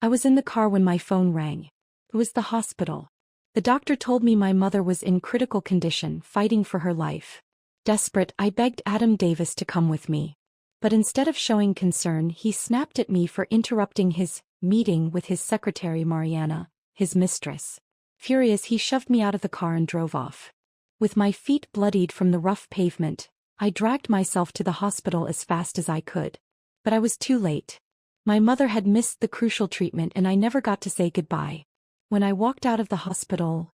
I was in the car when my phone rang. It was the hospital. The doctor told me my mother was in critical condition, fighting for her life. Desperate, I begged Adam Davis to come with me. But instead of showing concern, he snapped at me for interrupting his meeting with his secretary Mariana, his mistress. Furious, he shoved me out of the car and drove off. With my feet bloodied from the rough pavement, I dragged myself to the hospital as fast as I could. But I was too late. My mother had missed the crucial treatment and I never got to say goodbye. When I walked out of the hospital,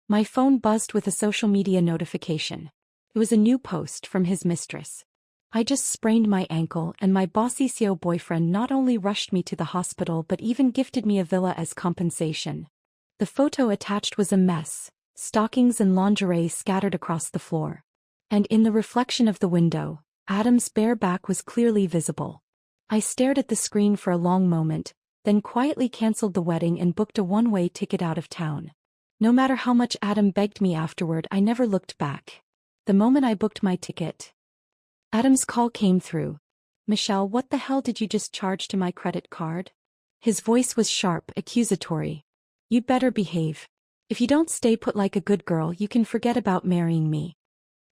my phone buzzed with a social media notification. It was a new post from his mistress. I just sprained my ankle and my bossy CEO boyfriend not only rushed me to the hospital but even gifted me a villa as compensation. The photo attached was a mess, stockings and lingerie scattered across the floor. And in the reflection of the window, Adam's bare back was clearly visible. I stared at the screen for a long moment, then quietly canceled the wedding and booked a one-way ticket out of town. No matter how much Adam begged me afterward, I never looked back. The moment I booked my ticket, Adam's call came through. "Michelle, what the hell did you just charge to my credit card?" His voice was sharp, accusatory. "You'd better behave. If you don't stay put like a good girl, you can forget about marrying me."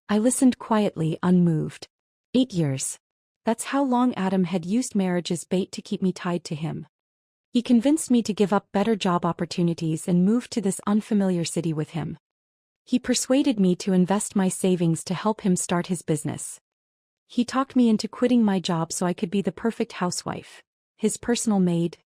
I listened quietly, unmoved. 8 years. That's how long Adam had used marriage as bait to keep me tied to him. He convinced me to give up better job opportunities and move to this unfamiliar city with him. He persuaded me to invest my savings to help him start his business. He talked me into quitting my job so I could be the perfect housewife, his personal maid.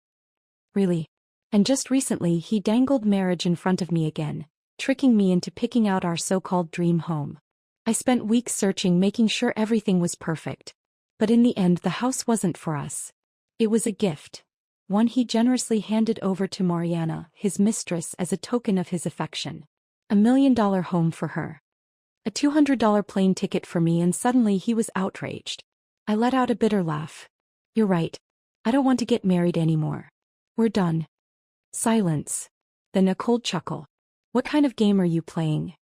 Really. And just recently he dangled marriage in front of me again, tricking me into picking out our so-called dream home. I spent weeks searching, making sure everything was perfect. But in the end, the house wasn't for us. It was a gift. One he generously handed over to Mariana, his mistress, as a token of his affection. $1 million home for her. A $200 plane ticket for me, and suddenly he was outraged. I let out a bitter laugh. "You're right. I don't want to get married anymore. We're done." Silence. Then a cold chuckle. "What kind of game are you playing?"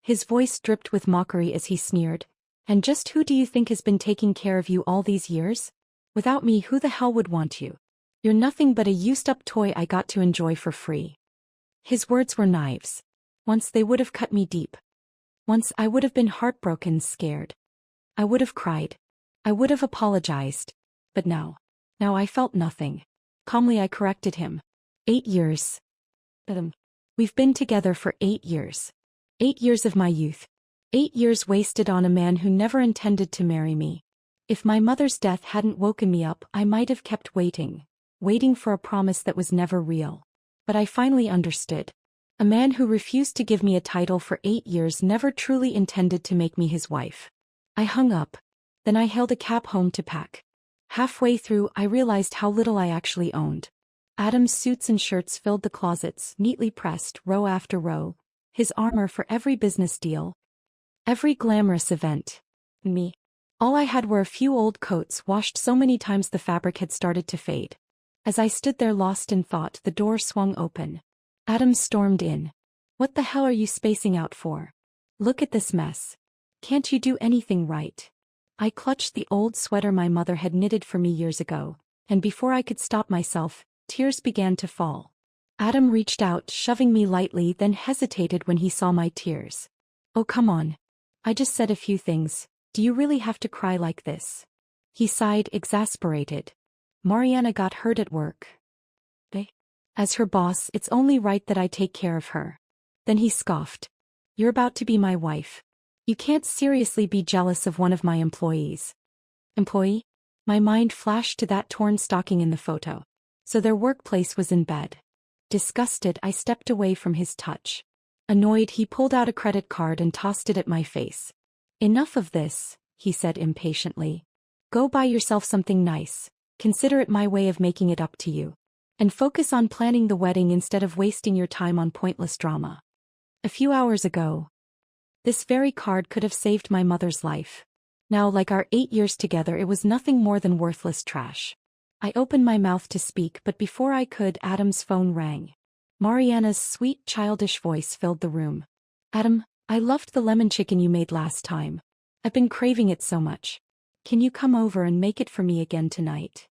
His voice dripped with mockery as he sneered. "And just who do you think has been taking care of you all these years? Without me, who the hell would want you? You're nothing but a used-up toy I got to enjoy for free." His words were knives. Once they would have cut me deep. Once I would have been heartbroken, scared. I would have cried. I would have apologized. But now I felt nothing. Calmly I corrected him. 8 years. We've been together for 8 years. 8 years of my youth. 8 years wasted on a man who never intended to marry me. If my mother's death hadn't woken me up, I might have kept waiting for a promise that was never real. But I finally understood. A man who refused to give me a title for 8 years never truly intended to make me his wife. I hung up. Then I hailed a cab home to pack. Halfway through, I realized how little I actually owned. Adam's suits and shirts filled the closets, neatly pressed, row after row. His armor for every business deal. Every glamorous event. Me. All I had were a few old coats washed so many times the fabric had started to fade. As I stood there lost in thought, the door swung open. Adam stormed in. "What the hell are you spacing out for? Look at this mess. Can't you do anything right?" I clutched the old sweater my mother had knitted for me years ago, and before I could stop myself, tears began to fall. Adam reached out, shoving me lightly, then hesitated when he saw my tears. "Oh, come on. I just said a few things. Do you really have to cry like this?" He sighed, exasperated. "Mariana got hurt at work. As her boss, it's only right that I take care of her." Then he scoffed. "You're about to be my wife. You can't seriously be jealous of one of my employees." Employee? My mind flashed to that torn stocking in the photo. So their workplace was in bed. Disgusted, I stepped away from his touch. Annoyed, he pulled out a credit card and tossed it at my face. "Enough of this," he said impatiently. "Go buy yourself something nice. Consider it my way of making it up to you. And focus on planning the wedding instead of wasting your time on pointless drama." A few hours ago, this very card could have saved my mother's life. Now, like our 8 years together, it was nothing more than worthless trash. I opened my mouth to speak, but before I could, Adam's phone rang. Mariana's sweet, childish voice filled the room. "Adam, I loved the lemon chicken you made last time. I've been craving it so much. Can you come over and make it for me again tonight?"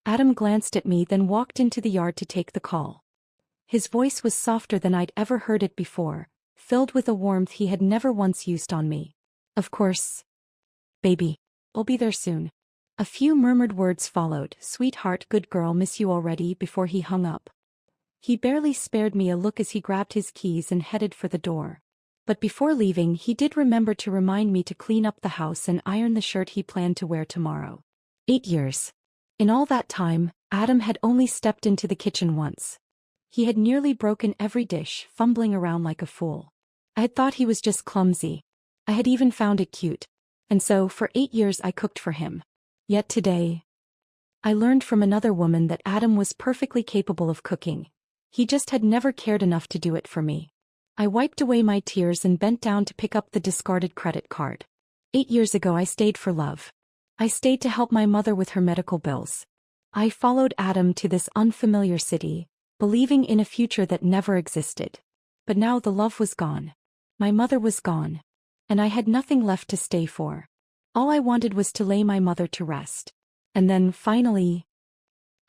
Adam glanced at me, then walked into the yard to take the call. His voice was softer than I'd ever heard it before, filled with a warmth he had never once used on me. Of course, baby. I'll be there soon. A few murmured words followed, sweetheart, good girl, miss you already, before he hung up. He barely spared me a look as he grabbed his keys and headed for the door. But before leaving, he did remember to remind me to clean up the house and iron the shirt he planned to wear tomorrow. 8 years. In all that time, Adam had only stepped into the kitchen once. He had nearly broken every dish, fumbling around like a fool. I had thought he was just clumsy. I had even found it cute. And so, for 8 years I cooked for him. Yet today, I learned from another woman that Adam was perfectly capable of cooking. He just had never cared enough to do it for me. I wiped away my tears and bent down to pick up the discarded credit card. 8 years ago I stayed for love. I stayed to help my mother with her medical bills. I followed Adam to this unfamiliar city, believing in a future that never existed. But now the love was gone. My mother was gone. And I had nothing left to stay for. All I wanted was to lay my mother to rest. And then, finally,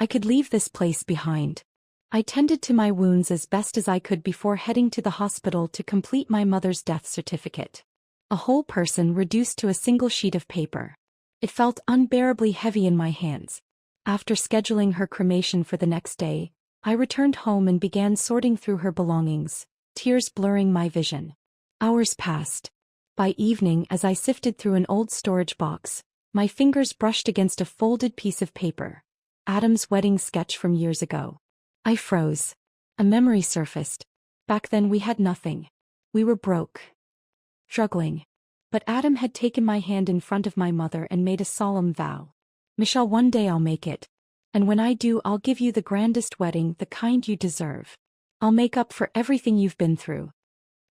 I could leave this place behind. I tended to my wounds as best as I could before heading to the hospital to complete my mother's death certificate. A whole person reduced to a single sheet of paper. It felt unbearably heavy in my hands. After scheduling her cremation for the next day, I returned home and began sorting through her belongings, tears blurring my vision. Hours passed. By evening, as I sifted through an old storage box, my fingers brushed against a folded piece of paper. Adam's wedding sketch from years ago. I froze. A memory surfaced. Back then we had nothing. We were broke. Struggling. But Adam had taken my hand in front of my mother and made a solemn vow. Michelle, one day I'll make it. And when I do, I'll give you the grandest wedding, the kind you deserve. I'll make up for everything you've been through.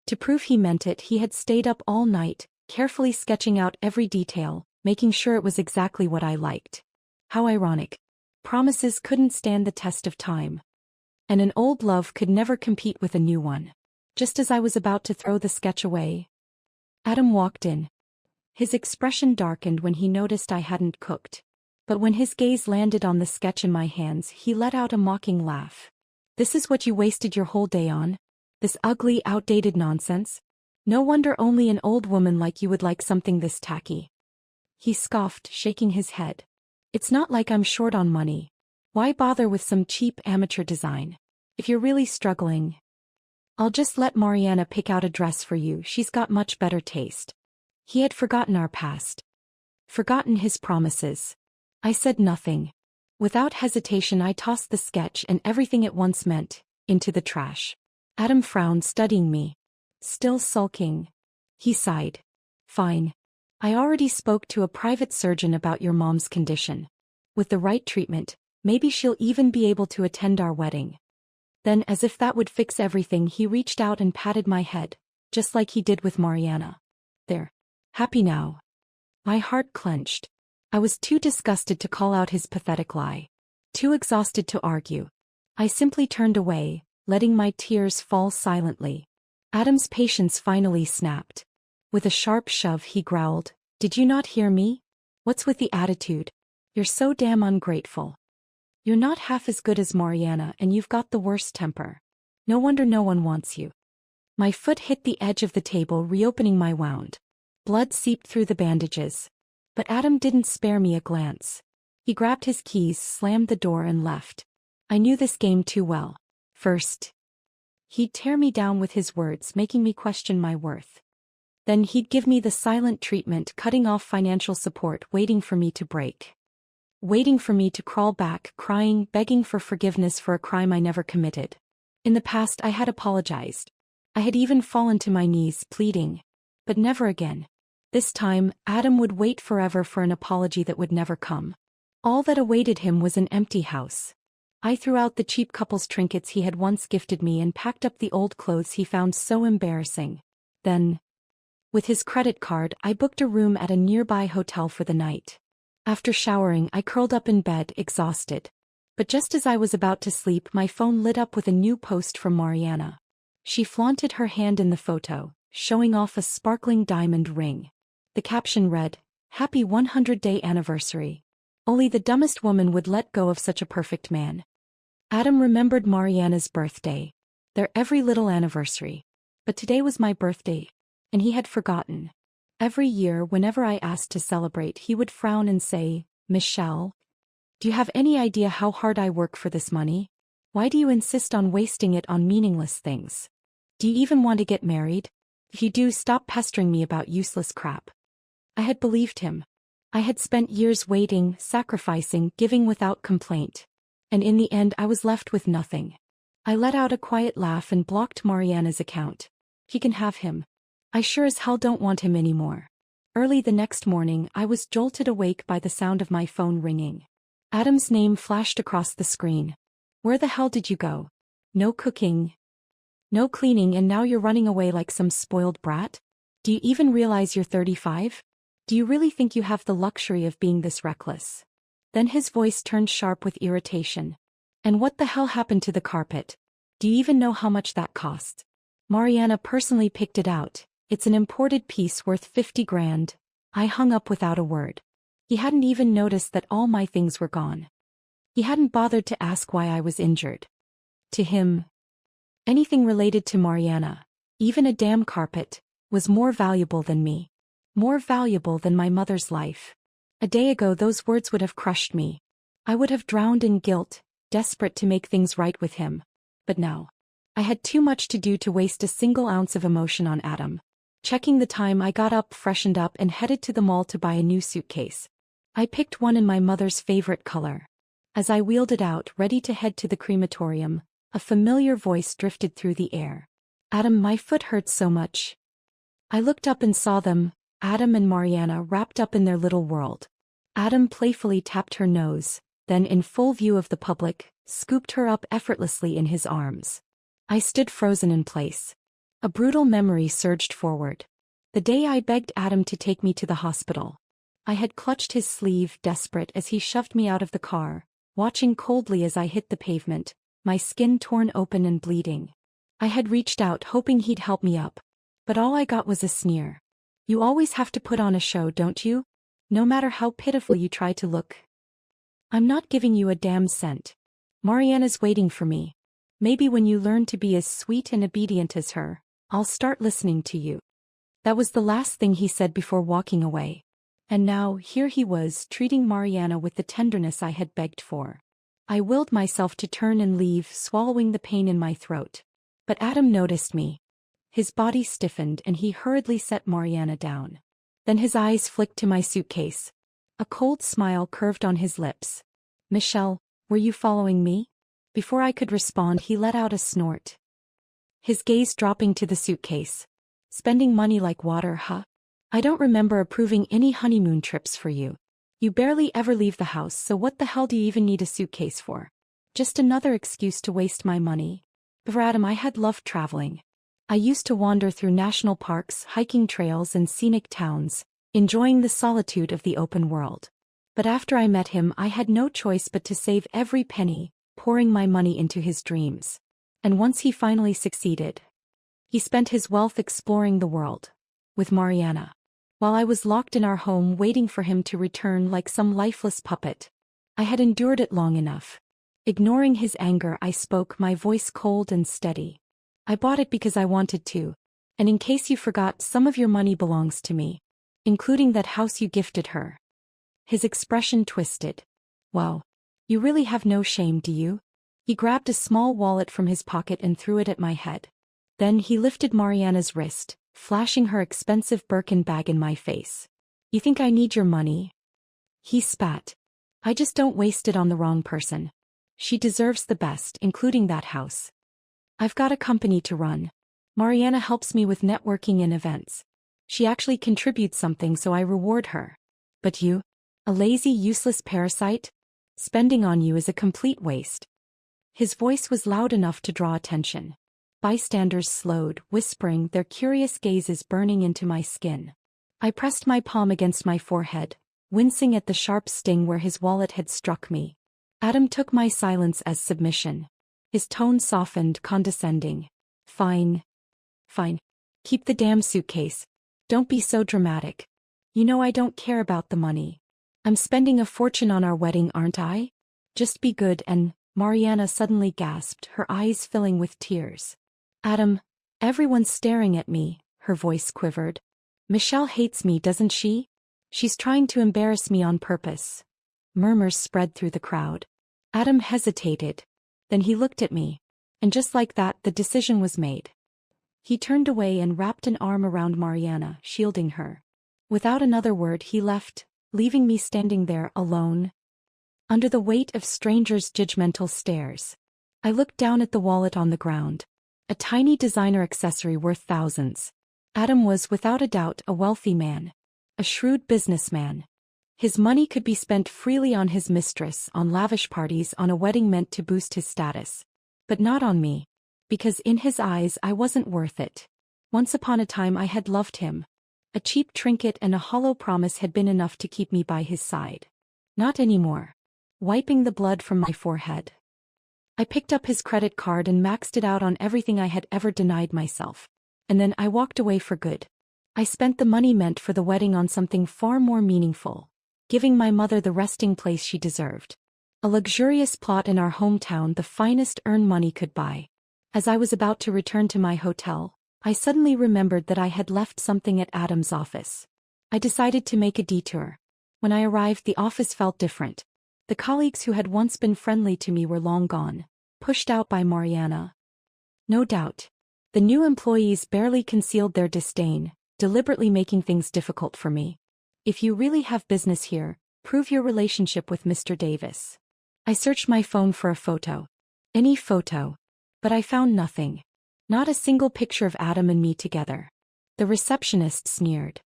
To prove he meant it, he had stayed up all night, carefully sketching out every detail, making sure it was exactly what I liked. How ironic. Promises couldn't stand the test of time. And an old love could never compete with a new one. Just as I was about to throw the sketch away, Adam walked in. His expression darkened when he noticed I hadn't cooked. But when his gaze landed on the sketch in my hands, he let out a mocking laugh. This is what you wasted your whole day on? This ugly, outdated nonsense? No wonder only an old woman like you would like something this tacky. He scoffed, shaking his head. It's not like I'm short on money. Why bother with some cheap amateur design? If you're really struggling, I'll just let Mariana pick out a dress for you. She's got much better taste. He had forgotten our past. Forgotten his promises. I said nothing. Without hesitation I tossed the sketch and everything it once meant into the trash. Adam frowned, studying me. Still sulking. He sighed. Fine. I already spoke to a private surgeon about your mom's condition. With the right treatment, maybe she'll even be able to attend our wedding. Then, as if that would fix everything, he reached out and patted my head, just like he did with Mariana. There. Happy now. My heart clenched. I was too disgusted to call out his pathetic lie. Too exhausted to argue. I simply turned away, letting my tears fall silently. Adam's patience finally snapped. With a sharp shove he growled, "Did you not hear me? What's with the attitude? You're so damn ungrateful. You're not half as good as Mariana and you've got the worst temper. No wonder no one wants you." My foot hit the edge of the table, reopening my wound. Blood seeped through the bandages. But Adam didn't spare me a glance. He grabbed his keys, slammed the door and left. I knew this game too well. First, he'd tear me down with his words, making me question my worth. Then he'd give me the silent treatment, cutting off financial support, waiting for me to break. Waiting for me to crawl back, crying, begging for forgiveness for a crime I never committed. In the past I had apologized. I had even fallen to my knees, pleading. But never again. This time, Adam would wait forever for an apology that would never come. All that awaited him was an empty house. I threw out the cheap couple's trinkets he had once gifted me and packed up the old clothes he found so embarrassing. Then, with his credit card, I booked a room at a nearby hotel for the night. After showering, I curled up in bed, exhausted. But just as I was about to sleep, my phone lit up with a new post from Mariana. She flaunted her hand in the photo, showing off a sparkling diamond ring. The caption read, "Happy 100-day anniversary. Only the dumbest woman would let go of such a perfect man. Adam remembered Mariana's birthday. Their every little anniversary. But today was my birthday. And he had forgotten. Every year, whenever I asked to celebrate, he would frown and say, "Michelle, do you have any idea how hard I work for this money? Why do you insist on wasting it on meaningless things? Do you even want to get married? If you do, stop pestering me about useless crap." I had believed him. I had spent years waiting, sacrificing, giving without complaint. And in the end I was left with nothing. I let out a quiet laugh and blocked Mariana's account. He can have him. I sure as hell don't want him anymore. Early the next morning I was jolted awake by the sound of my phone ringing. Adam's name flashed across the screen. "Where the hell did you go? No cooking. No cleaning, and now you're running away like some spoiled brat? Do you even realize you're 35? Do you really think you have the luxury of being this reckless?" Then his voice turned sharp with irritation. "And what the hell happened to the carpet? Do you even know how much that cost? Mariana personally picked it out. It's an imported piece worth 50 grand. I hung up without a word. He hadn't even noticed that all my things were gone. He hadn't bothered to ask why I was injured. To him, anything related to Mariana, even a damn carpet, was more valuable than me. More valuable than my mother's life. A day ago those words would have crushed me. I would have drowned in guilt, desperate to make things right with him. But now, I had too much to do to waste a single ounce of emotion on Adam. Checking the time, I got up, freshened up, and headed to the mall to buy a new suitcase. I picked one in my mother's favorite color. As I wheeled it out, ready to head to the crematorium, a familiar voice drifted through the air. "Adam, my foot hurts so much." I looked up and saw them, Adam and Mariana, wrapped up in their little world. Adam playfully tapped her nose, then in full view of the public, scooped her up effortlessly in his arms. I stood frozen in place. A brutal memory surged forward. The day I begged Adam to take me to the hospital. I had clutched his sleeve, desperate, as he shoved me out of the car, watching coldly as I hit the pavement, my skin torn open and bleeding. I had reached out, hoping he'd help me up. But all I got was a sneer. "You always have to put on a show, don't you? No matter how pitiful you try to look. I'm not giving you a damn cent. Mariana's waiting for me. Maybe when you learn to be as sweet and obedient as her, I'll start listening to you." That was the last thing he said before walking away. And now, here he was, treating Mariana with the tenderness I had begged for. I willed myself to turn and leave, swallowing the pain in my throat. But Adam noticed me. His body stiffened and he hurriedly set Mariana down. Then his eyes flicked to my suitcase. A cold smile curved on his lips. "Michelle, were you following me?" Before I could respond, he let out a snort. His gaze dropping to the suitcase. "Spending money like water, huh? I don't remember approving any honeymoon trips for you. You barely ever leave the house, so what the hell do you even need a suitcase for? Just another excuse to waste my money." For Adam, I had loved traveling. I used to wander through national parks, hiking trails, and scenic towns, enjoying the solitude of the open world. But after I met him, I had no choice but to save every penny, pouring my money into his dreams. And once he finally succeeded, he spent his wealth exploring the world. With Mariana. While I was locked in our home waiting for him to return like some lifeless puppet. I had endured it long enough. Ignoring his anger, I spoke, my voice cold and steady. "I bought it because I wanted to. And in case you forgot, some of your money belongs to me. Including that house you gifted her." His expression twisted. "Wow. You really have no shame, do you?" He grabbed a small wallet from his pocket and threw it at my head. Then he lifted Mariana's wrist, flashing her expensive Birkin bag in my face. "You think I need your money?" He spat. "I just don't waste it on the wrong person. She deserves the best, including that house. I've got a company to run. Mariana helps me with networking and events. She actually contributes something, so I reward her. But you? A lazy, useless parasite? Spending on you is a complete waste." His voice was loud enough to draw attention. Bystanders slowed, whispering, their curious gazes burning into my skin. I pressed my palm against my forehead, wincing at the sharp sting where his wallet had struck me. Adam took my silence as submission. His tone softened, condescending. "Fine. Fine. Keep the damn suitcase. Don't be so dramatic. You know I don't care about the money. I'm spending a fortune on our wedding, aren't I? Just be good and, Mariana suddenly gasped, her eyes filling with tears. Adam, everyone's staring at me, her voice quivered. Michelle hates me, doesn't she? She's trying to embarrass me on purpose. Murmurs spread through the crowd. Adam hesitated. Then he looked at me. And just like that, the decision was made. He turned away and wrapped an arm around Mariana, shielding her. Without another word, he left, leaving me standing there alone, under the weight of strangers' judgmental stares. I looked down at the wallet on the ground. A tiny designer accessory worth thousands. Adam was without a doubt a wealthy man. A shrewd businessman. His money could be spent freely on his mistress, on lavish parties, on a wedding meant to boost his status. But not on me. Because in his eyes I wasn't worth it. Once upon a time I had loved him. A cheap trinket and a hollow promise had been enough to keep me by his side. Not anymore. Wiping the blood from my forehead, I picked up his credit card and maxed it out on everything I had ever denied myself. And then I walked away for good. I spent the money meant for the wedding on something far more meaningful, giving my mother the resting place she deserved. A luxurious plot in our hometown, the finest earned money could buy. As I was about to return to my hotel, I suddenly remembered that I had left something at Adam's office. I decided to make a detour. When I arrived, the office felt different. The colleagues who had once been friendly to me were long gone, pushed out by Mariana. No doubt. The new employees barely concealed their disdain, deliberately making things difficult for me. If you really have business here, prove your relationship with Mr. Davis. I searched my phone for a photo. Any photo. But I found nothing. Not a single picture of Adam and me together. The receptionist sneered.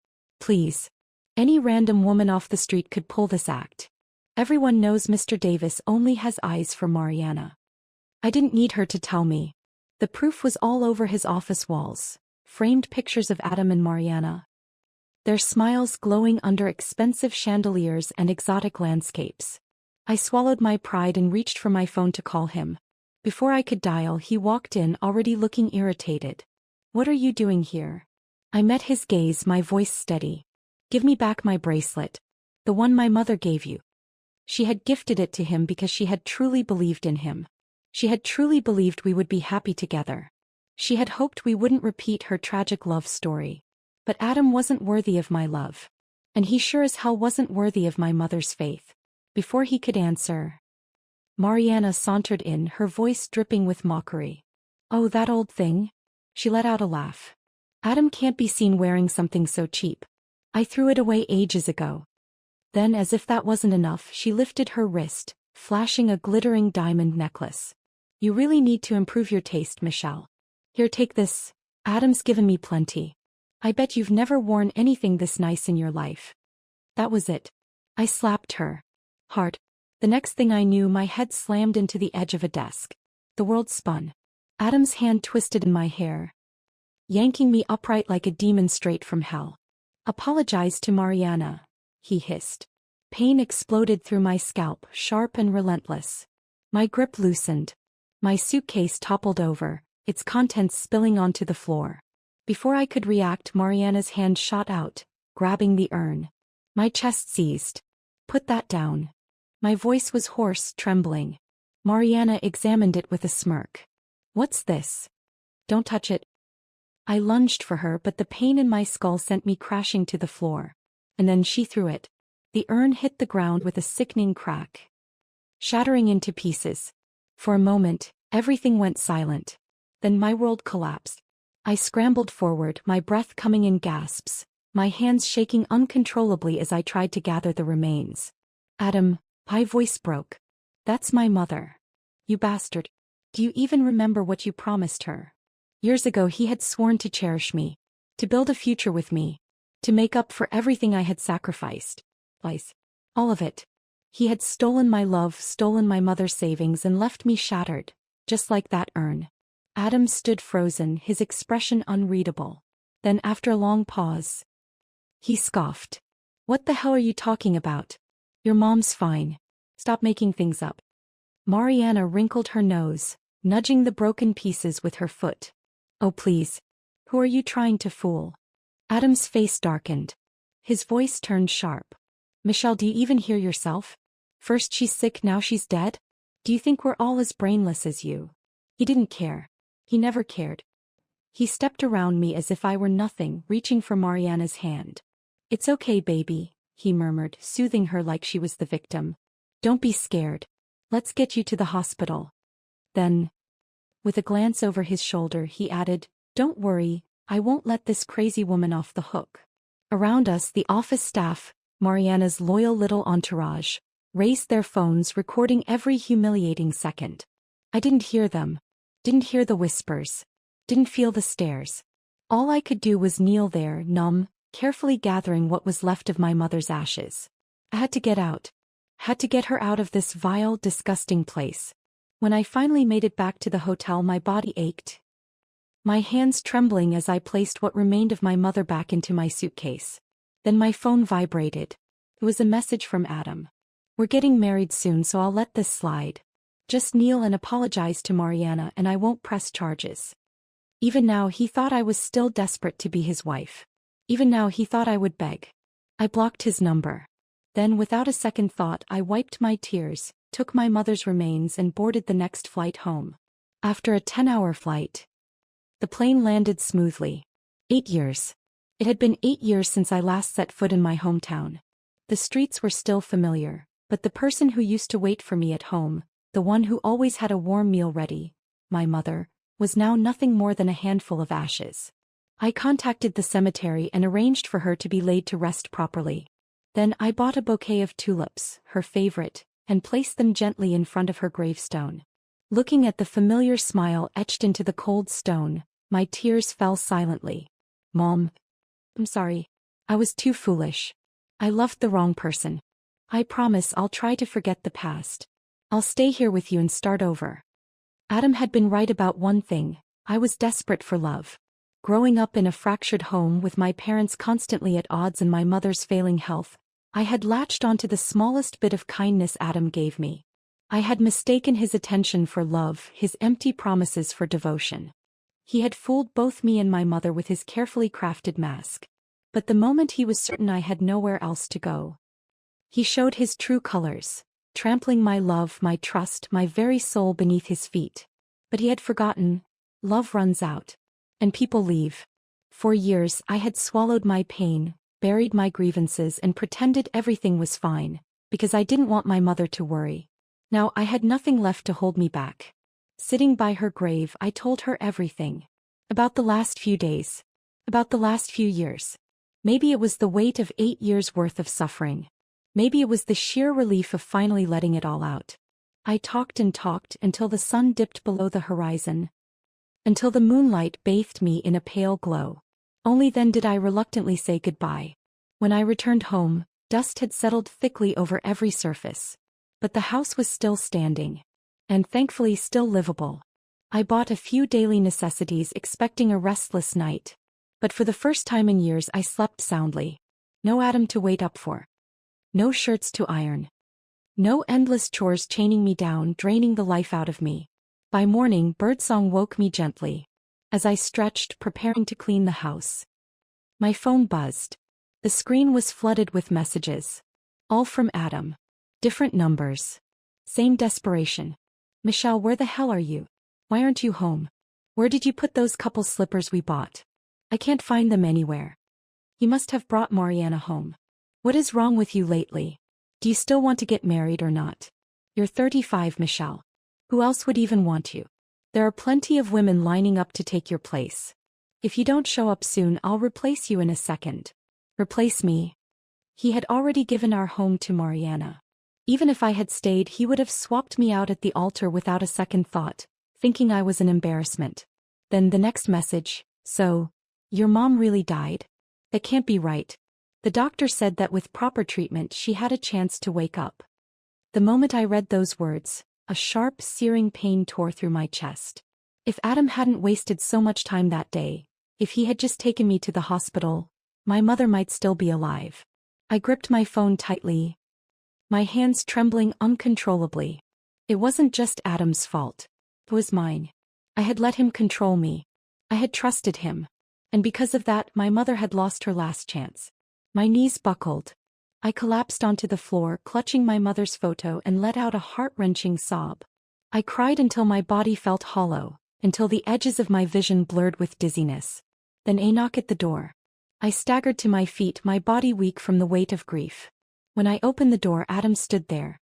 Please. Any random woman off the street could pull this act. Everyone knows Mr. Davis only has eyes for Mariana. I didn't need her to tell me. The proof was all over his office walls. Framed pictures of Adam and Mariana. Their smiles glowing under expensive chandeliers and exotic landscapes. I swallowed my pride and reached for my phone to call him. Before I could dial, he walked in, already looking irritated. What are you doing here? I met his gaze, my voice steady. Give me back my bracelet. The one my mother gave you. She had gifted it to him because she had truly believed in him. She had truly believed we would be happy together. She had hoped we wouldn't repeat her tragic love story. But Adam wasn't worthy of my love. And he sure as hell wasn't worthy of my mother's faith. Before he could answer, Mariana sauntered in, her voice dripping with mockery. Oh, that old thing? She let out a laugh. Adam can't be seen wearing something so cheap. I threw it away ages ago. Then, as if that wasn't enough, she lifted her wrist, flashing a glittering diamond necklace. You really need to improve your taste, Michelle. Here, take this. Adam's given me plenty. I bet you've never worn anything this nice in your life. That was it. I slapped her hard. The next thing I knew, my head slammed into the edge of a desk. The world spun. Adam's hand twisted in my hair, yanking me upright like a demon straight from hell. Apologize to Mariana, he hissed. Pain exploded through my scalp, sharp and relentless. My grip loosened. My suitcase toppled over, its contents spilling onto the floor. Before I could react, Mariana's hand shot out, grabbing the urn. My chest seized. Put that down. My voice was hoarse, trembling. Mariana examined it with a smirk. What's this? Don't touch it. I lunged for her, but the pain in my skull sent me crashing to the floor. And then she threw it. The urn hit the ground with a sickening crack, shattering into pieces. For a moment, everything went silent. Then my world collapsed. I scrambled forward, my breath coming in gasps, my hands shaking uncontrollably as I tried to gather the remains. Adam, my voice broke. That's my mother. You bastard. Do you even remember what you promised her? Years ago he had sworn to cherish me, to build a future with me, to make up for everything I had sacrificed. All of it. He had stolen my love, stolen my mother's savings, and left me shattered, just like that urn. Adam stood frozen, his expression unreadable. Then, after a long pause, he scoffed. What the hell are you talking about? Your mom's fine. Stop making things up. Mariana wrinkled her nose, nudging the broken pieces with her foot. Oh please. Who are you trying to fool? Adam's face darkened. His voice turned sharp. Michelle, do you even hear yourself? First she's sick, now she's dead? Do you think we're all as brainless as you? He didn't care. He never cared. He stepped around me as if I were nothing, reaching for Mariana's hand. It's okay, baby, he murmured, soothing her like she was the victim. Don't be scared. Let's get you to the hospital. Then, with a glance over his shoulder, he added, don't worry, I won't let this crazy woman off the hook. Around us, the office staff, Mariana's loyal little entourage, raised their phones, recording every humiliating second. I didn't hear them. Didn't hear the whispers. Didn't feel the stares. All I could do was kneel there, numb, carefully gathering what was left of my mother's ashes. I had to get out. Had to get her out of this vile, disgusting place. When I finally made it back to the hotel, my body ached, my hands trembling as I placed what remained of my mother back into my suitcase. Then my phone vibrated. It was a message from Adam. We're getting married soon, so I'll let this slide. Just kneel and apologize to Mariana and I won't press charges. Even now he thought I was still desperate to be his wife. Even now he thought I would beg. I blocked his number. Then without a second thought I wiped my tears, took my mother's remains and boarded the next flight home. After a 10-hour flight, the plane landed smoothly. 8 years. It had been 8 years since I last set foot in my hometown. The streets were still familiar, but the person who used to wait for me at home, the one who always had a warm meal ready, my mother, was now nothing more than a handful of ashes. I contacted the cemetery and arranged for her to be laid to rest properly. Then I bought a bouquet of tulips, her favorite, and placed them gently in front of her gravestone. Looking at the familiar smile etched into the cold stone, my tears fell silently. Mom, I'm sorry. I was too foolish. I loved the wrong person. I promise I'll try to forget the past. I'll stay here with you and start over. Adam had been right about one thing. I was desperate for love. Growing up in a fractured home with my parents constantly at odds and my mother's failing health, I had latched onto the smallest bit of kindness Adam gave me. I had mistaken his attention for love, his empty promises for devotion. He had fooled both me and my mother with his carefully crafted mask. But the moment he was certain I had nowhere else to go, he showed his true colors, trampling my love, my trust, my very soul beneath his feet. But he had forgotten. Love runs out. And people leave. For years I had swallowed my pain, buried my grievances and pretended everything was fine, because I didn't want my mother to worry. Now I had nothing left to hold me back. Sitting by her grave I told her everything. About the last few days. About the last few years. Maybe it was the weight of 8 years' worth of suffering. Maybe it was the sheer relief of finally letting it all out. I talked and talked until the sun dipped below the horizon. Until the moonlight bathed me in a pale glow. Only then did I reluctantly say goodbye. When I returned home, dust had settled thickly over every surface. But the house was still standing. And thankfully still livable. I bought a few daily necessities expecting a restless night. But for the first time in years I slept soundly. No Adam to wait up for. No shirts to iron. No endless chores chaining me down, draining the life out of me. By morning, birdsong woke me gently. As I stretched, preparing to clean the house, my phone buzzed. The screen was flooded with messages. All from Adam. Different numbers. Same desperation. Michelle, where the hell are you? Why aren't you home? Where did you put those couple slippers we bought? I can't find them anywhere. You must have brought Mariana home. What is wrong with you lately? Do you still want to get married or not? You're 35, Michelle. Who else would even want you? There are plenty of women lining up to take your place. If you don't show up soon, I'll replace you in a second. Replace me? He had already given our home to Mariana. Even if I had stayed, he would have swapped me out at the altar without a second thought, thinking I was an embarrassment. Then the next message, so, your mom really died? That can't be right. The doctor said that with proper treatment she had a chance to wake up. The moment I read those words, a sharp, searing pain tore through my chest. If Adam hadn't wasted so much time that day, if he had just taken me to the hospital, my mother might still be alive. I gripped my phone tightly, my hands trembling uncontrollably. It wasn't just Adam's fault. It was mine. I had let him control me. I had trusted him. And because of that, my mother had lost her last chance. My knees buckled. I collapsed onto the floor, clutching my mother's photo, and let out a heart-wrenching sob. I cried until my body felt hollow, until the edges of my vision blurred with dizziness. Then a knock at the door. I staggered to my feet, my body weak from the weight of grief. When I opened the door, Adam stood there.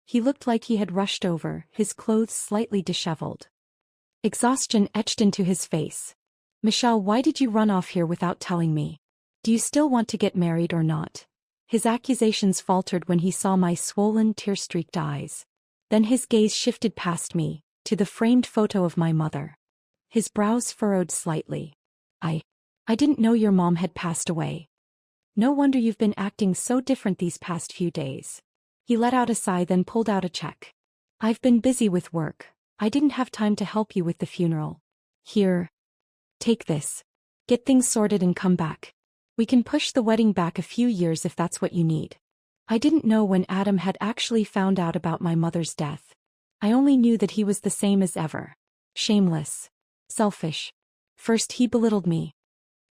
He looked like he had rushed over, his clothes slightly disheveled. Exhaustion etched into his face. "Michelle, why did you run off here without telling me? Do you still want to get married or not?" His accusations faltered when he saw my swollen, tear-streaked eyes. Then his gaze shifted past me, to the framed photo of my mother. His brows furrowed slightly. I didn't know your mom had passed away. No wonder you've been acting so different these past few days. He let out a sigh, then pulled out a check. "I've been busy with work. I didn't have time to help you with the funeral. Here. Take this. Get things sorted and come back. We can push the wedding back a few years if that's what you need." I didn't know when Adam had actually found out about my mother's death. I only knew that he was the same as ever. Shameless. Selfish. First he belittled me.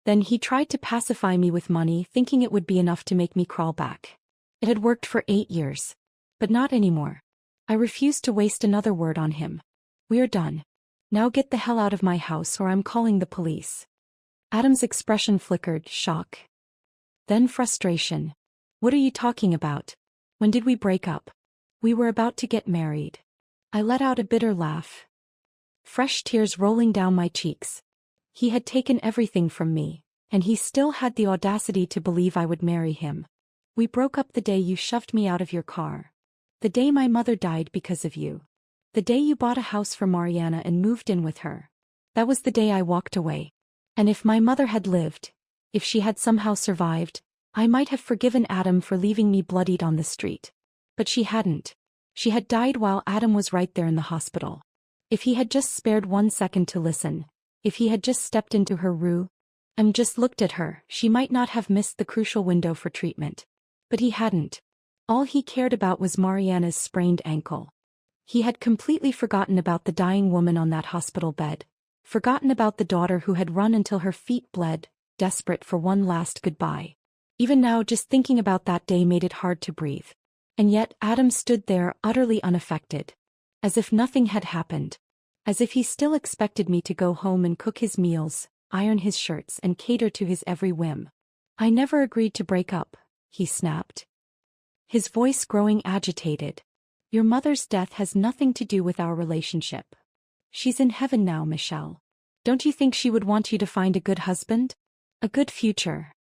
Then he tried to pacify me with money, thinking it would be enough to make me crawl back. It had worked for 8 years. But not anymore. I refused to waste another word on him. "We're done. Now get the hell out of my house or I'm calling the police." Adam's expression flickered, shock. Then frustration. "What are you talking about? When did we break up? We were about to get married." I let out a bitter laugh. Fresh tears rolling down my cheeks. He had taken everything from me, and he still had the audacity to believe I would marry him. "We broke up the day you shoved me out of your car. The day my mother died because of you. The day you bought a house for Mariana and moved in with her. That was the day I walked away. And if my mother had lived, if she had somehow survived, I might have forgiven Adam for leaving me bloodied on the street. But she hadn't. She had died while Adam was right there in the hospital. If he had just spared 1 second to listen, if he had just stepped into her room and just looked at her, she might not have missed the crucial window for treatment. But he hadn't. All he cared about was Mariana's sprained ankle. He had completely forgotten about the dying woman on that hospital bed, forgotten about the daughter who had run until her feet bled, desperate for one last goodbye. Even now, just thinking about that day made it hard to breathe. And yet Adam stood there, utterly unaffected. As if nothing had happened. As if he still expected me to go home and cook his meals, iron his shirts, and cater to his every whim. "I never agreed to break up," he snapped. His voice growing agitated. "Your mother's death has nothing to do with our relationship. She's in heaven now, Michelle. Don't you think she would want you to find a good husband? A good future?"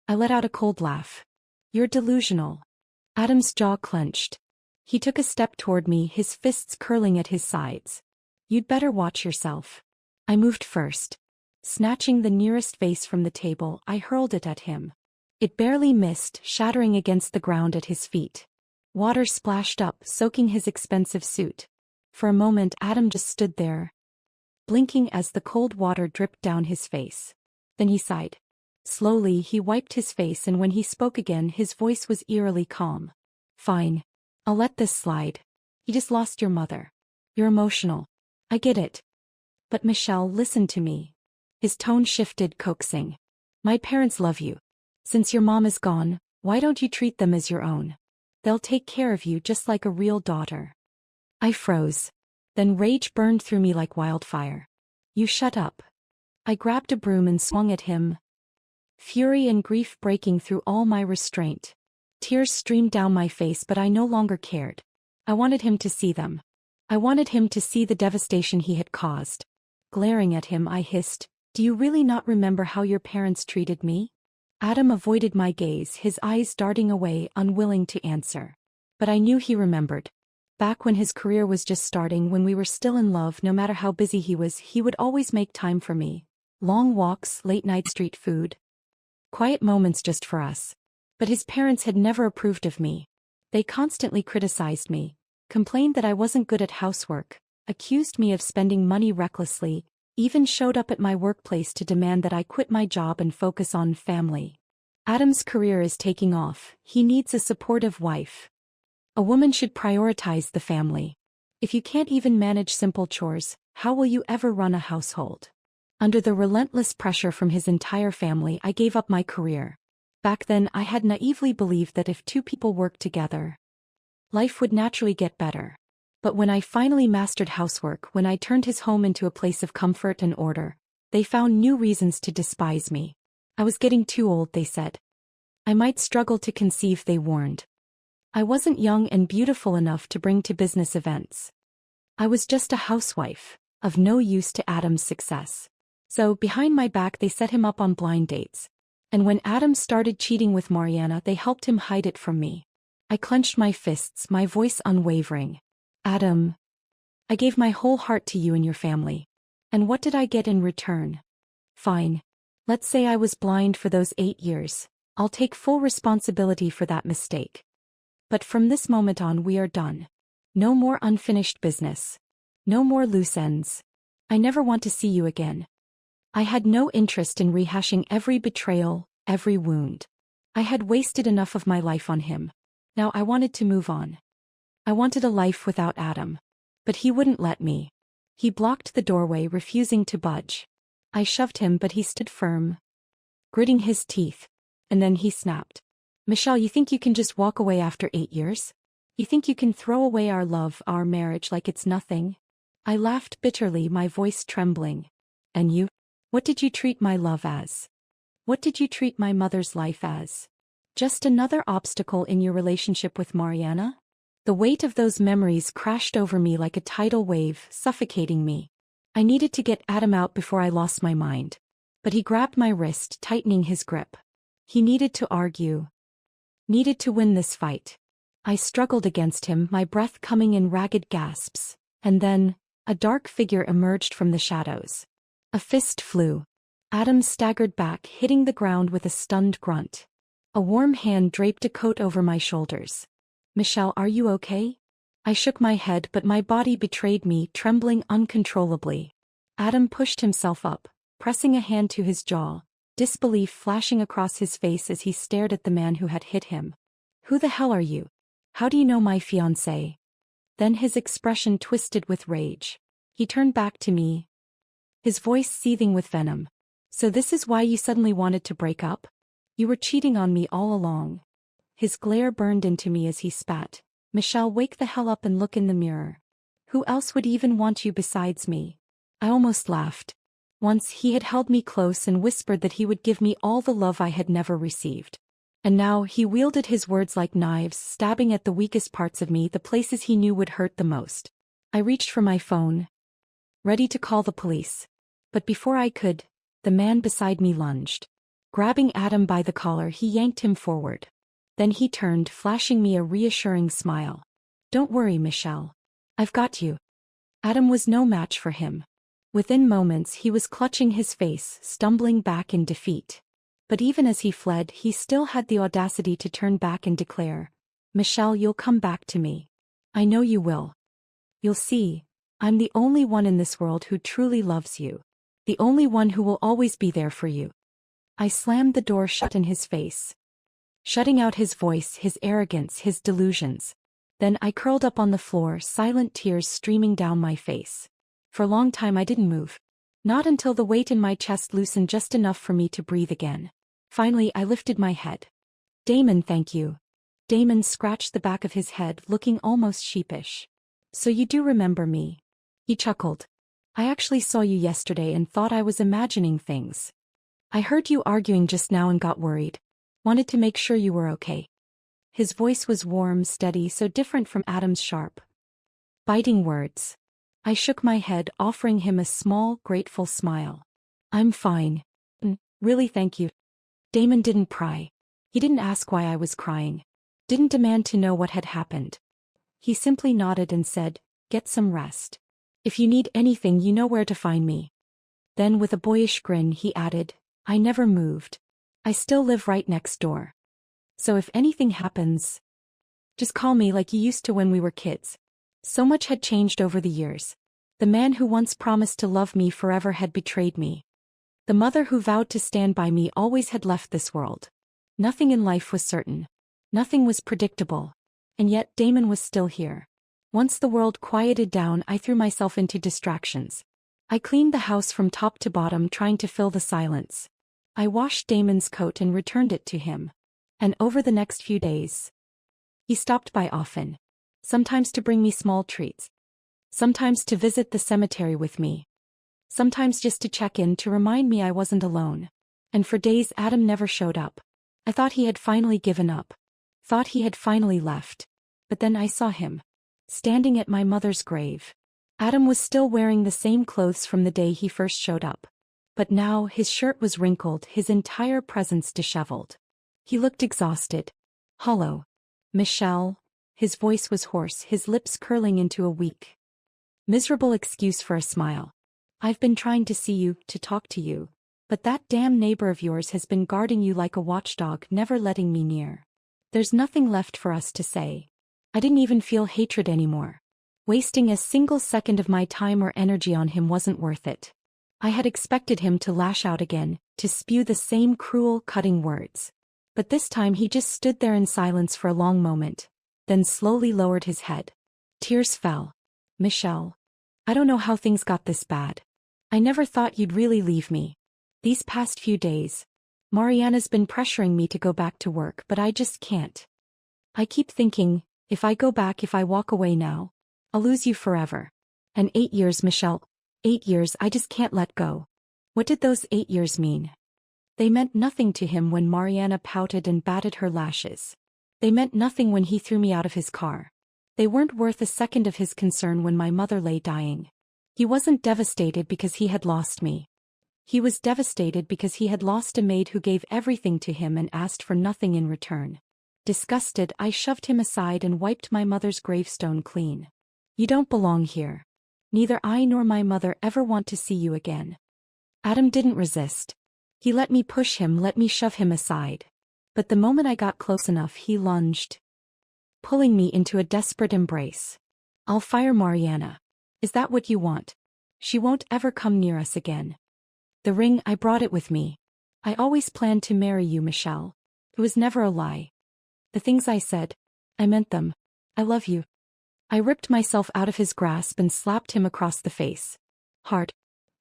I let out a cold laugh. "You're delusional." Adam's jaw clenched. He took a step toward me, his fists curling at his sides. "You'd better watch yourself." I moved first. Snatching the nearest vase from the table, I hurled it at him. It barely missed, shattering against the ground at his feet. Water splashed up, soaking his expensive suit. For a moment Adam just stood there, blinking as the cold water dripped down his face. Then he sighed. Slowly he wiped his face, and when he spoke again his voice was eerily calm. "Fine. I'll let this slide. You just lost your mother. You're emotional. I get it. But Michelle, listen to me." His tone shifted, coaxing. "My parents love you. Since your mom is gone, why don't you treat them as your own? They'll take care of you just like a real daughter." I froze. Then rage burned through me like wildfire. "You shut up." I grabbed a broom and swung at him, fury and grief breaking through all my restraint. Tears streamed down my face, but I no longer cared. I wanted him to see them. I wanted him to see the devastation he had caused. Glaring at him, I hissed, "Do you really not remember how your parents treated me?" Adam avoided my gaze, his eyes darting away, unwilling to answer. But I knew he remembered. Back when his career was just starting, when we were still in love, no matter how busy he was, he would always make time for me. Long walks, late-night street food. Quiet moments just for us. But his parents had never approved of me. They constantly criticized me, complained that I wasn't good at housework, accused me of spending money recklessly, even showed up at my workplace to demand that I quit my job and focus on family. Adam's career is taking off. He needs a supportive wife. A woman should prioritize the family. If you can't even manage simple chores, how will you ever run a household? Under the relentless pressure from his entire family, I gave up my career. Back then I had naively believed that if two people worked together, life would naturally get better. But when I finally mastered housework, when I turned his home into a place of comfort and order, they found new reasons to despise me. I was getting too old, they said. I might struggle to conceive, they warned. I wasn't young and beautiful enough to bring to business events. I was just a housewife, of no use to Adam's success. So, behind my back they set him up on blind dates. And when Adam started cheating with Mariana, they helped him hide it from me. I clenched my fists, my voice unwavering. Adam, I gave my whole heart to you and your family. And what did I get in return? Fine. Let's say I was blind for those 8 years. I'll take full responsibility for that mistake. But from this moment on, we are done. No more unfinished business. No more loose ends. I never want to see you again. I had no interest in rehashing every betrayal, every wound. I had wasted enough of my life on him. Now I wanted to move on. I wanted a life without Adam. But he wouldn't let me. He blocked the doorway, refusing to budge. I shoved him, but he stood firm, gritting his teeth. And then he snapped. Michelle, you think you can just walk away after 8 years? You think you can throw away our love, our marriage, like it's nothing? I laughed bitterly, my voice trembling. And you? What did you treat my love as? What did you treat my mother's life as? Just another obstacle in your relationship with Mariana? The weight of those memories crashed over me like a tidal wave, suffocating me. I needed to get Adam out before I lost my mind. But he grabbed my wrist, tightening his grip. He needed to argue. Needed to win this fight. I struggled against him, my breath coming in ragged gasps. And then, a dark figure emerged from the shadows. A fist flew. Adam staggered back, hitting the ground with a stunned grunt. A warm hand draped a coat over my shoulders. Michelle, are you okay? I shook my head, but my body betrayed me, trembling uncontrollably. Adam pushed himself up, pressing a hand to his jaw, disbelief flashing across his face as he stared at the man who had hit him. Who the hell are you? How do you know my fiancé? Then his expression twisted with rage. He turned back to me, his voice seething with venom. So this is why you suddenly wanted to break up? You were cheating on me all along. His glare burned into me as he spat. Michelle, wake the hell up and look in the mirror. Who else would even want you besides me? I almost laughed. Once he had held me close and whispered that he would give me all the love I had never received. And now he wielded his words like knives, stabbing at the weakest parts of me, the places he knew would hurt the most. I reached for my phone, ready to call the police. But before I could, the man beside me lunged. Grabbing Adam by the collar, he yanked him forward. Then he turned, flashing me a reassuring smile. Don't worry, Michelle. I've got you. Adam was no match for him. Within moments he was clutching his face, stumbling back in defeat. But even as he fled, he still had the audacity to turn back and declare, Michelle, you'll come back to me. I know you will. You'll see, I'm the only one in this world who truly loves you. The only one who will always be there for you. I slammed the door shut in his face, shutting out his voice, his arrogance, his delusions. Then I curled up on the floor, silent tears streaming down my face. For a long time I didn't move. Not until the weight in my chest loosened just enough for me to breathe again. Finally I lifted my head. Damon, thank you. Damon scratched the back of his head, looking almost sheepish. So you do remember me? He chuckled. I actually saw you yesterday and thought I was imagining things. I heard you arguing just now and got worried. Wanted to make sure you were okay. His voice was warm, steady, so different from Adam's sharp, biting words. I shook my head, offering him a small, grateful smile. I'm fine. Really, thank you. Damon didn't pry. He didn't ask why I was crying. Didn't demand to know what had happened. He simply nodded and said, get some rest. If you need anything, you know where to find me. Then with a boyish grin he added, I never moved. I still live right next door. So if anything happens, just call me like you used to when we were kids. So much had changed over the years. The man who once promised to love me forever had betrayed me. The mother who vowed to stand by me always had left this world. Nothing in life was certain. Nothing was predictable. And yet Damon was still here. Once the world quieted down, I threw myself into distractions. I cleaned the house from top to bottom, trying to fill the silence. I washed Damon's coat and returned it to him. And over the next few days, he stopped by often. Sometimes to bring me small treats. Sometimes to visit the cemetery with me. Sometimes just to check in to remind me I wasn't alone. And for days Adam never showed up. I thought he had finally given up. Thought he had finally left. But then I saw him. Standing at my mother's grave. Adam was still wearing the same clothes from the day he first showed up. But now his shirt was wrinkled, his entire presence disheveled. He looked exhausted. Hollow. Michelle. His voice was hoarse, his lips curling into a weak, miserable excuse for a smile. I've been trying to see you, to talk to you. But that damn neighbor of yours has been guarding you like a watchdog, never letting me near. There's nothing left for us to say. I didn't even feel hatred anymore. Wasting a single second of my time or energy on him wasn't worth it. I had expected him to lash out again, to spew the same cruel, cutting words. But this time he just stood there in silence for a long moment, then slowly lowered his head. Tears fell. Michelle. I don't know how things got this bad. I never thought you'd really leave me. These past few days, Mariana's been pressuring me to go back to work, but I just can't. I keep thinking, if I go back, if I walk away now, I'll lose you forever. And 8 years, Michelle. 8 years, I just can't let go. What did those 8 years mean? They meant nothing to him when Mariana pouted and batted her lashes. They meant nothing when he threw me out of his car. They weren't worth a second of his concern when my mother lay dying. He wasn't devastated because he had lost me. He was devastated because he had lost a maid who gave everything to him and asked for nothing in return. Disgusted, I shoved him aside and wiped my mother's gravestone clean. You don't belong here. Neither I nor my mother ever want to see you again. Adam didn't resist. He let me push him, let me shove him aside. But the moment I got close enough, he lunged, pulling me into a desperate embrace. I'll fire Mariana. Is that what you want? She won't ever come near us again. The ring, I brought it with me. I always planned to marry you, Michelle. It was never a lie. The things I said, I meant them. I love you. I ripped myself out of his grasp and slapped him across the face. Hard.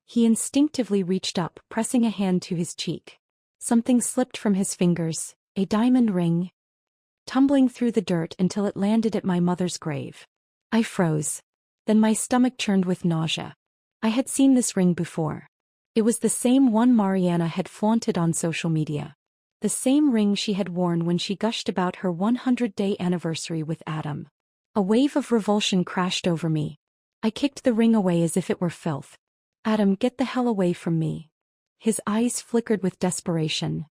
He instinctively reached up, pressing a hand to his cheek. Something slipped from his fingers, a diamond ring, tumbling through the dirt until it landed at my mother's grave. I froze. Then my stomach churned with nausea. I had seen this ring before. It was the same one Mariana had flaunted on social media. The same ring she had worn when she gushed about her 100-day anniversary with Adam. A wave of revulsion crashed over me. I kicked the ring away as if it were filth. Adam, get the hell away from me. His eyes flickered with desperation.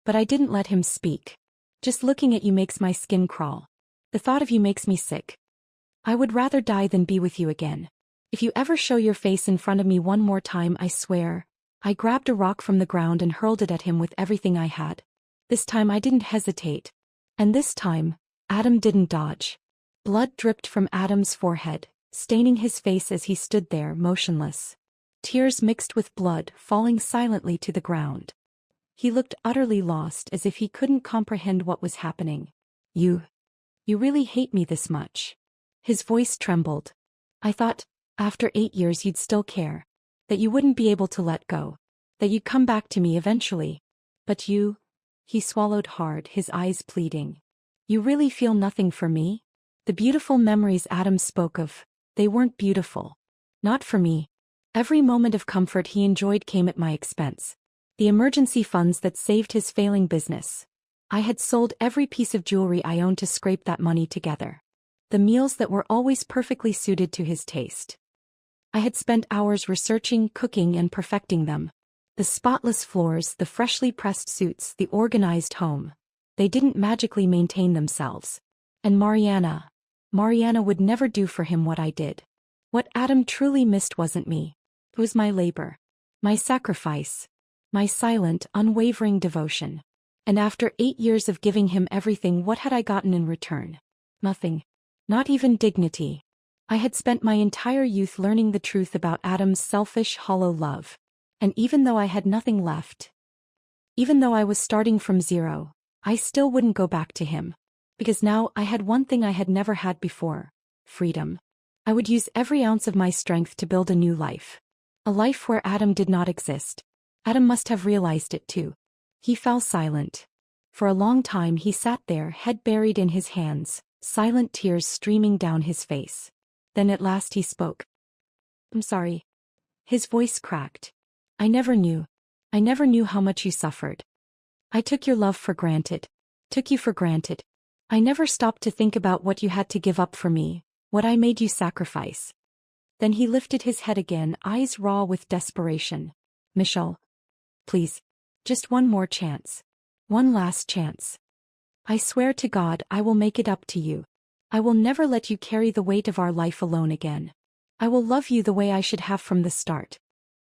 But I didn't let him speak. Just looking at you makes my skin crawl. The thought of you makes me sick. I would rather die than be with you again. If you ever show your face in front of me one more time, I swear. I grabbed a rock from the ground and hurled it at him with everything I had. This time I didn't hesitate. And this time, Adam didn't dodge. Blood dripped from Adam's forehead, staining his face as he stood there, motionless. Tears mixed with blood, falling silently to the ground. He looked utterly lost, as if he couldn't comprehend what was happening. You really hate me this much? His voice trembled. I thought, after 8 years you'd still care. That you wouldn't be able to let go. That you'd come back to me eventually. But you... He swallowed hard, his eyes pleading. You really feel nothing for me? The beautiful memories Adam spoke of, they weren't beautiful. Not for me. Every moment of comfort he enjoyed came at my expense. The emergency funds that saved his failing business. I had sold every piece of jewelry I owned to scrape that money together. The meals that were always perfectly suited to his taste. I had spent hours researching, cooking, and perfecting them. The spotless floors, the freshly pressed suits, the organized home. They didn't magically maintain themselves. And Mariana would never do for him what I did. What Adam truly missed wasn't me. It was my labor. My sacrifice. My silent, unwavering devotion. And after 8 years of giving him everything, what had I gotten in return? Nothing. Not even dignity. I had spent my entire youth learning the truth about Adam's selfish, hollow love. And even though I had nothing left, even though I was starting from zero, I still wouldn't go back to him. Because now I had one thing I had never had before: freedom. I would use every ounce of my strength to build a new life. A life where Adam did not exist. Adam must have realized it too. He fell silent. For a long time he sat there, head buried in his hands, silent tears streaming down his face. Then at last he spoke. "I'm sorry." His voice cracked. I never knew how much you suffered. I took your love for granted. Took you for granted. I never stopped to think about what you had to give up for me, what I made you sacrifice." Then he lifted his head again, eyes raw with desperation. "Michelle. Please. Just one more chance. One last chance. I swear to God I will make it up to you. I will never let you carry the weight of our life alone again. I will love you the way I should have from the start."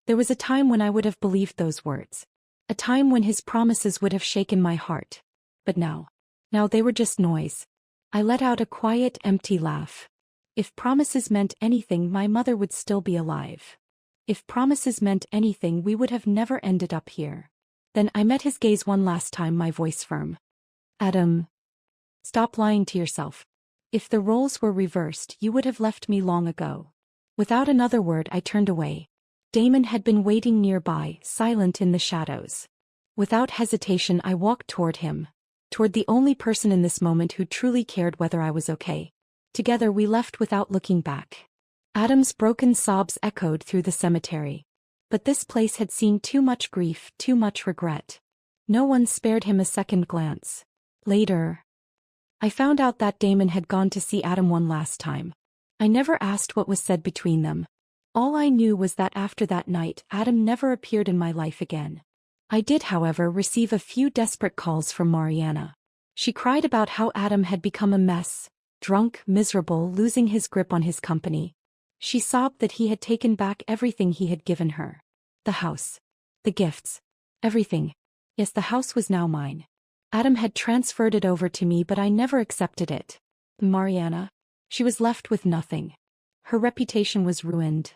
There was a time when I would have believed those words. A time when his promises would have shaken my heart. But now they were just noise. I let out a quiet, empty laugh. If promises meant anything, my mother would still be alive. If promises meant anything, we would have never ended up here. Then I met his gaze one last time, my voice firm. "Adam. Stop lying to yourself. If the roles were reversed, you would have left me long ago." Without another word, I turned away. Damon had been waiting nearby, silent in the shadows. Without hesitation, I walked toward him. Toward the only person in this moment who truly cared whether I was okay. Together we left without looking back. Adam's broken sobs echoed through the cemetery. But this place had seen too much grief, too much regret. No one spared him a second glance. Later, I found out that Damon had gone to see Adam one last time. I never asked what was said between them. All I knew was that after that night, Adam never appeared in my life again. I did, however, receive a few desperate calls from Mariana. She cried about how Adam had become a mess, drunk, miserable, losing his grip on his company. She sobbed that he had taken back everything he had given her. The house. The gifts. Everything. Yes, the house was now mine. Adam had transferred it over to me, but I never accepted it. Mariana. She was left with nothing. Her reputation was ruined.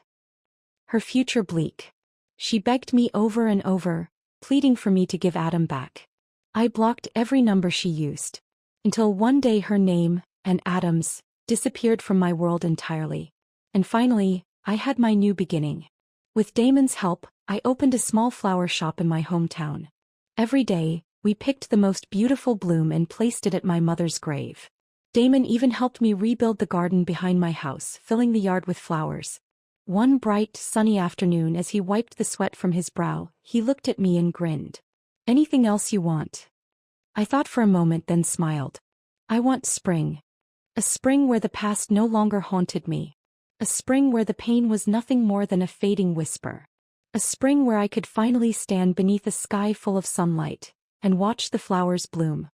Her future bleak. She begged me over and over, pleading for me to give Adam back. I blocked every number she used. Until one day her name, and Adam's, disappeared from my world entirely. And finally, I had my new beginning. With Damon's help, I opened a small flower shop in my hometown. Every day, we picked the most beautiful bloom and placed it at my mother's grave. Damon even helped me rebuild the garden behind my house, filling the yard with flowers. One bright, sunny afternoon, as he wiped the sweat from his brow, he looked at me and grinned. "Anything else you want?" I thought for a moment, then smiled. "I want spring. A spring where the past no longer haunted me. A spring where the pain was nothing more than a fading whisper. A spring where I could finally stand beneath a sky full of sunlight and watch the flowers bloom."